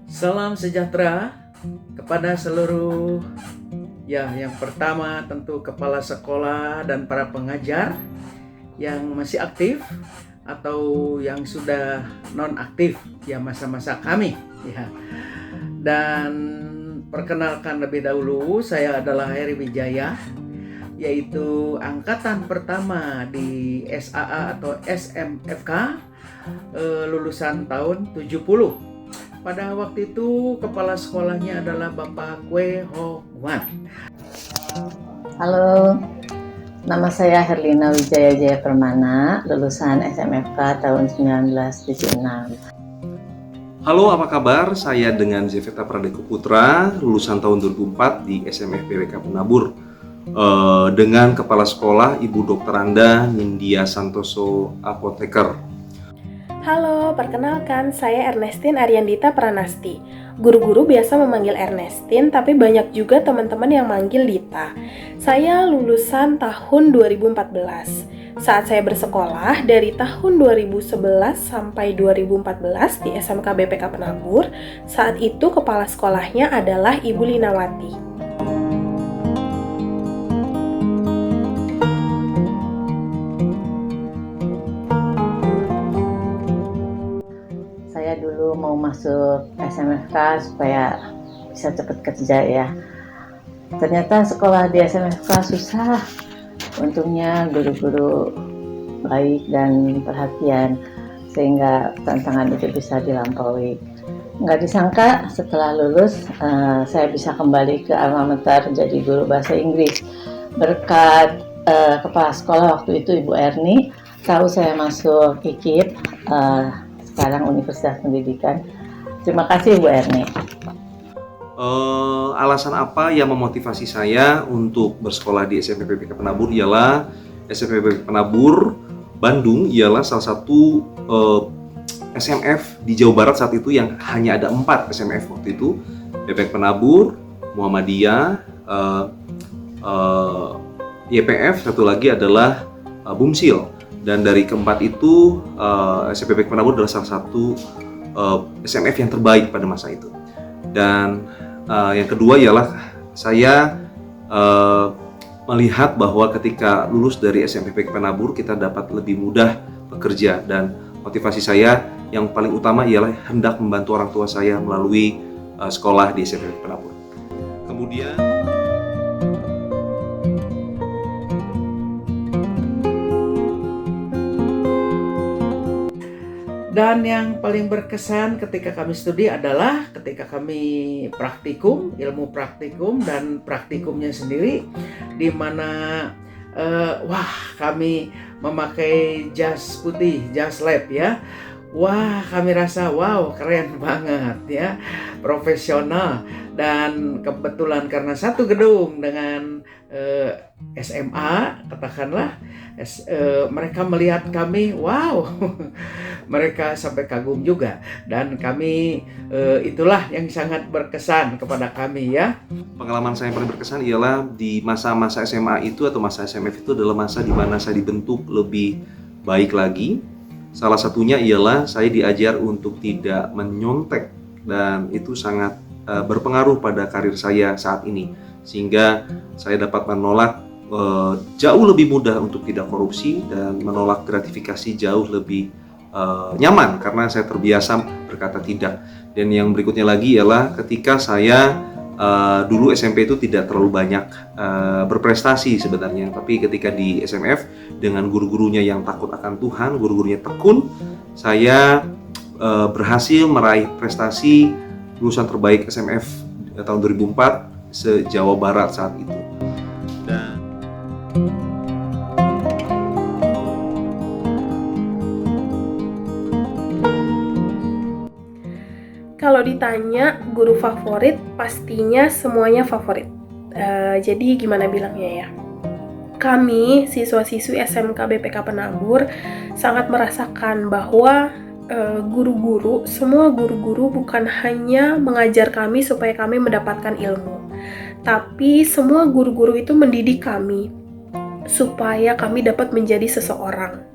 Salam sejahtera kepada seluruh yang pertama tentu kepala sekolah dan para pengajar yang masih aktif atau yang sudah non aktif ya masa-masa kami ya. Dan perkenalkan lebih dahulu, saya adalah Heri Wijaya, yaitu angkatan pertama di SAA atau SMFK lulusan tahun 70. Pada waktu itu kepala sekolahnya adalah Bapak Kwe Ho Wan. Halo, nama saya Herlina Wijaya Jaya Permana, lulusan SMFK tahun 1976. Halo, apa kabar? Saya dengan Zeveta Pradeko Putra, lulusan tahun 2004 di SMF PWK Penabur, dengan kepala sekolah Ibu Dr. Anda Nindya Santoso Apoteker. Halo, perkenalkan saya Ernestine Ariandita Pranasti. Guru-guru biasa memanggil Ernestine, tapi banyak juga teman-teman yang manggil Dita. Saya lulusan tahun 2014. Saat saya bersekolah dari tahun 2011 sampai 2014 di SMK BPK Penabur, saat itu kepala sekolahnya adalah Ibu Linawati. Saya dulu mau masuk SMFK supaya bisa cepat kerja ya. Ternyata sekolah di SMFK susah. Untungnya guru-guru baik dan perhatian sehingga tantangan itu bisa dilampaui. Nggak disangka setelah lulus saya bisa kembali ke alma mater jadi guru bahasa Inggris. Berkat kepala sekolah waktu itu Ibu Erni tahu saya masuk IKIP, sekarang Universitas Pendidikan. Terima kasih Bu Erni. Alasan apa yang memotivasi saya untuk bersekolah di SMP PPK Penabur ialah SMP PPK Penabur Bandung ialah salah satu SMF di Jawa Barat saat itu yang hanya ada 4 SMF waktu itu. PPK Penabur, Muhammadiyah, YPF, satu lagi adalah Bumsil. Dan dari keempat itu SMP PPK Penabur adalah salah satu SMF yang terbaik pada masa itu. Dan yang kedua ialah saya melihat bahwa ketika lulus dari SMP PPK Penabur kita dapat lebih mudah bekerja, dan motivasi saya yang paling utama ialah hendak membantu orang tua saya melalui sekolah di SMP PPK Penabur. Kemudian Dan yang paling berkesan ketika kami studi adalah ketika kami praktikum, ilmu praktikum dan praktikumnya sendiri, di mana kami memakai jas putih, jas lab ya. Wah, kami rasa wow, keren banget ya, profesional. Dan kebetulan karena satu gedung dengan SMA, katakanlah mereka melihat kami, wow, mereka sampai kagum juga. Dan kami itulah yang sangat berkesan kepada kami ya. pengalaman saya yang paling berkesan ialah di masa-masa SMA itu atau masa SMF itu adalah masa di mana saya dibentuk lebih baik lagi. Salah satunya ialah saya diajar untuk tidak menyontek, dan itu sangat berpengaruh pada karir saya saat ini, sehingga saya dapat menolak jauh lebih mudah untuk tidak korupsi dan menolak gratifikasi jauh lebih nyaman karena saya terbiasa berkata tidak. Dan yang berikutnya lagi ialah ketika saya dulu SMP itu tidak terlalu banyak berprestasi sebenarnya, tapi ketika di SMF dengan guru-gurunya yang takut akan Tuhan, guru-gurunya tekun, saya berhasil meraih prestasi lulusan terbaik SMF tahun 2004 se-Jawa Barat saat itu. Dan Kalau ditanya guru favorit, pastinya semuanya favorit. Jadi gimana bilangnya ya? Kami, siswa-siswi SMK BPK Penabur, sangat merasakan bahwa semua guru-guru bukan hanya mengajar kami supaya kami mendapatkan ilmu, tapi semua guru-guru itu mendidik kami supaya kami dapat menjadi seseorang,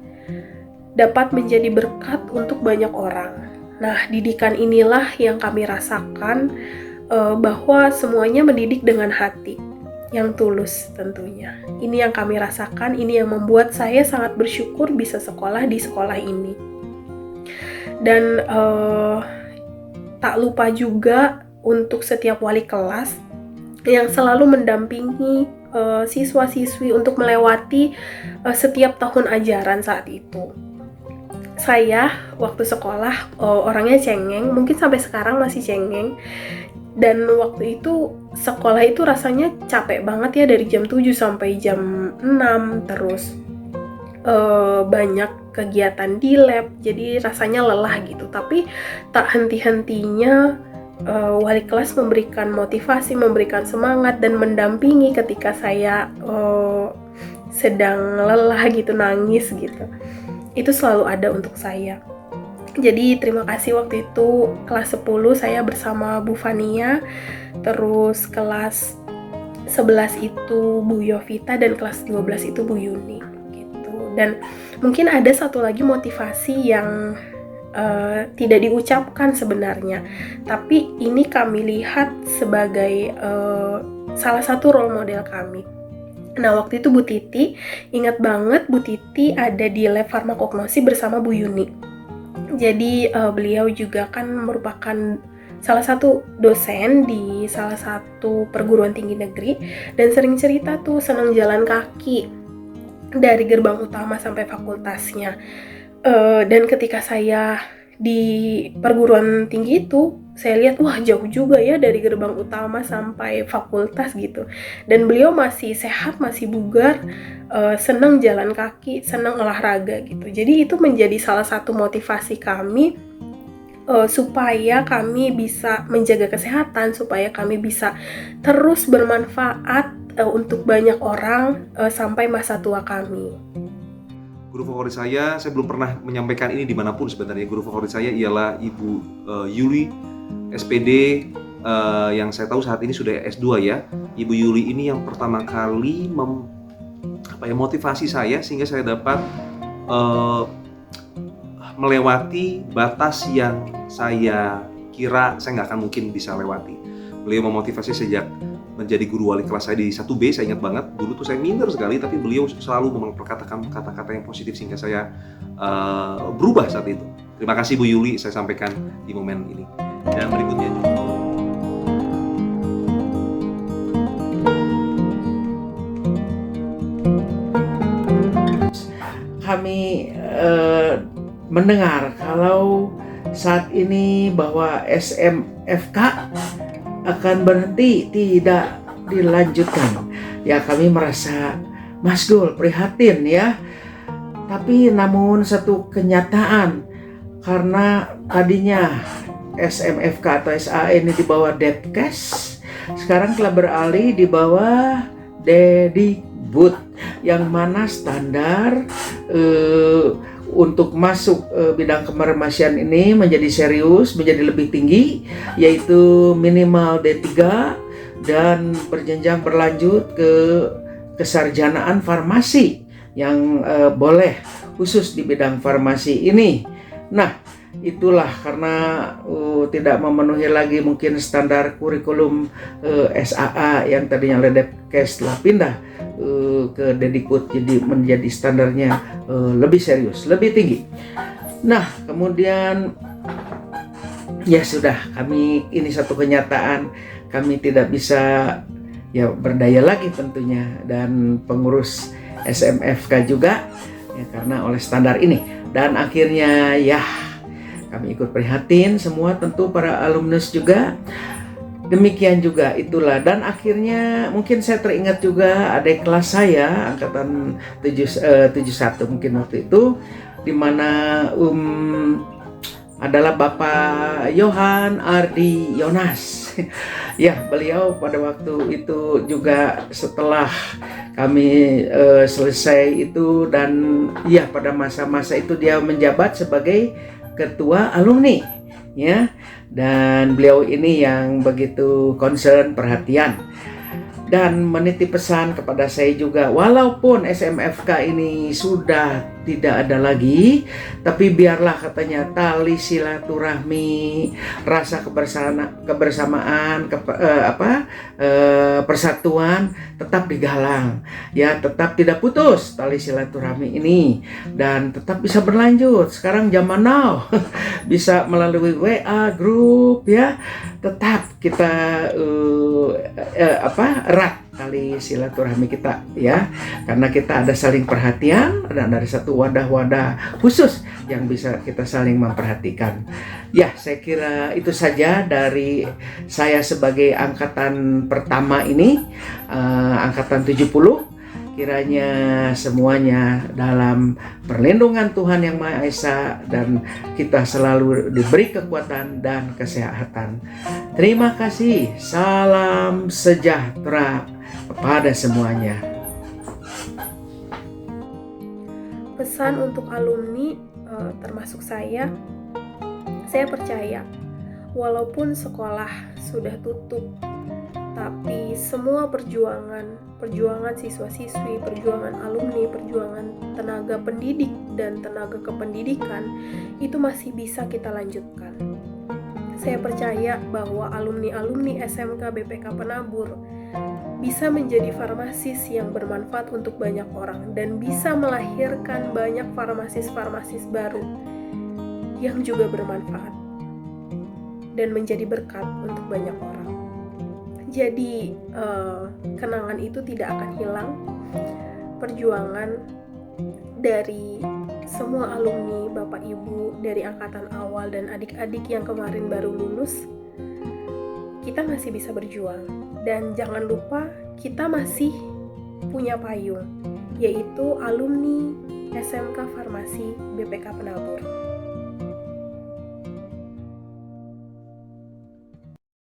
dapat menjadi berkat untuk banyak orang. Nah, didikan inilah yang kami rasakan, bahwa semuanya mendidik dengan hati yang tulus tentunya. Ini yang kami rasakan, ini yang membuat saya sangat bersyukur bisa sekolah di sekolah ini. Dan tak lupa juga untuk setiap wali kelas yang selalu mendampingi siswa-siswi untuk melewati setiap tahun ajaran saat itu. Saya waktu sekolah orangnya cengeng, mungkin sampai sekarang masih cengeng. Dan waktu itu sekolah itu rasanya capek banget ya, dari jam 7 sampai jam 6, terus banyak kegiatan di lab, jadi rasanya lelah gitu. Tapi tak henti-hentinya wali kelas memberikan motivasi, memberikan semangat, dan mendampingi ketika saya sedang lelah gitu, nangis gitu. Itu selalu ada untuk saya. Jadi terima kasih waktu itu kelas 10 saya bersama Bu Fania, terus kelas 11 itu Bu Yovita, dan kelas 12 itu Bu Yuni gitu. Dan mungkin ada satu lagi motivasi yang tidak diucapkan sebenarnya, tapi ini kami lihat sebagai salah satu role model kami. Nah, waktu itu Bu Titi, ingat banget Bu Titi ada di lab farmakognosi bersama Bu Yuni. Jadi beliau juga kan merupakan salah satu dosen di salah satu perguruan tinggi negeri, dan sering cerita tuh senang jalan kaki dari gerbang utama sampai fakultasnya. Dan ketika saya di perguruan tinggi itu, saya lihat wah jauh juga ya dari gerbang utama sampai fakultas gitu. Dan beliau masih sehat, masih bugar, senang jalan kaki, senang olahraga gitu. Jadi itu menjadi salah satu motivasi kami supaya kami bisa menjaga kesehatan, supaya kami bisa terus bermanfaat untuk banyak orang sampai masa tua kami. Guru favorit saya belum pernah menyampaikan ini dimanapun sebenarnya. Guru favorit saya ialah Ibu Yuli, SPD, yang saya tahu saat ini sudah S2 ya. Ibu Yuli ini yang pertama kali motivasi saya sehingga saya dapat melewati batas yang saya kira saya nggak akan mungkin bisa lewati. Beliau memotivasi sejak menjadi guru wali kelas saya di 1B, saya ingat banget. Dulu tuh saya minder sekali, tapi beliau selalu memperkatakan kata-kata yang positif sehingga saya berubah saat itu. Terima kasih Bu Yuli, saya sampaikan di momen ini. Dan berikutnya juga. Kami mendengar kalau saat ini bahwa SMFK akan berhenti, tidak dilanjutkan. Ya, kami merasa masgul, prihatin ya. Tapi namun satu kenyataan, karena tadinya SMFK atau SAE ini di bawah Depkes, sekarang telah beralih di bawah Dedikbud, yang mana standar untuk masuk bidang kefarmasian ini menjadi serius, menjadi lebih tinggi, yaitu minimal D3 dan berjenjang berlanjut ke kesarjanaan farmasi yang boleh khusus di bidang farmasi ini. Nah, itulah karena tidak memenuhi lagi mungkin standar kurikulum SAA yang tadinya Depkes telah pindah ke Dedikbud, jadi menjadi standarnya lebih serius, lebih tinggi. Nah, kemudian ya sudah, kami ini satu kenyataan, kami tidak bisa ya berdaya lagi tentunya, dan pengurus SMFK juga ya, karena oleh standar ini. Dan akhirnya ya kami ikut prihatin semua, tentu para alumnus juga. Demikian juga itulah, dan akhirnya mungkin saya teringat juga adik kelas saya angkatan 71 mungkin waktu itu, di mana adalah Bapak Yohan Ardi Yonas. Ya, beliau pada waktu itu juga setelah kami selesai itu, dan ya pada masa-masa itu dia menjabat sebagai ketua alumni ya. Dan beliau ini yang begitu concern, perhatian, dan menitip pesan kepada saya juga, walaupun SMFK ini sudah tidak ada lagi, tapi biarlah katanya tali silaturahmi, rasa kebersamaan, persatuan tetap digalang, ya, tetap tidak putus tali silaturahmi ini dan tetap bisa berlanjut. Sekarang zaman now bisa melalui WA grup, ya, tetap kita erat tali silaturahmi kita, ya, karena kita ada saling perhatian dan dari satu wadah-wadah khusus yang bisa kita saling memperhatikan. Ya, saya kira itu saja dari saya sebagai angkatan pertama ini, angkatan 70. Kiranya semuanya dalam perlindungan Tuhan Yang Maha Esa dan kita selalu diberi kekuatan dan kesehatan. Terima kasih. Salam sejahtera kepada semuanya. Pesan untuk alumni, termasuk saya percaya walaupun sekolah sudah tutup, tapi semua perjuangan siswa-siswi, perjuangan alumni, perjuangan tenaga pendidik dan tenaga kependidikan itu masih bisa kita lanjutkan. Saya percaya bahwa alumni-alumni SMK BPK Penabur bisa menjadi farmasis yang bermanfaat untuk banyak orang dan bisa melahirkan banyak farmasis-farmasis baru yang juga bermanfaat dan menjadi berkat untuk banyak orang. Jadi kenangan itu tidak akan hilang. Perjuangan dari semua alumni, Bapak Ibu dari angkatan awal dan adik-adik yang kemarin baru lulus, kita masih bisa berjuang. Dan jangan lupa kita masih punya payung, yaitu alumni SMK Farmasi BPK Penabur.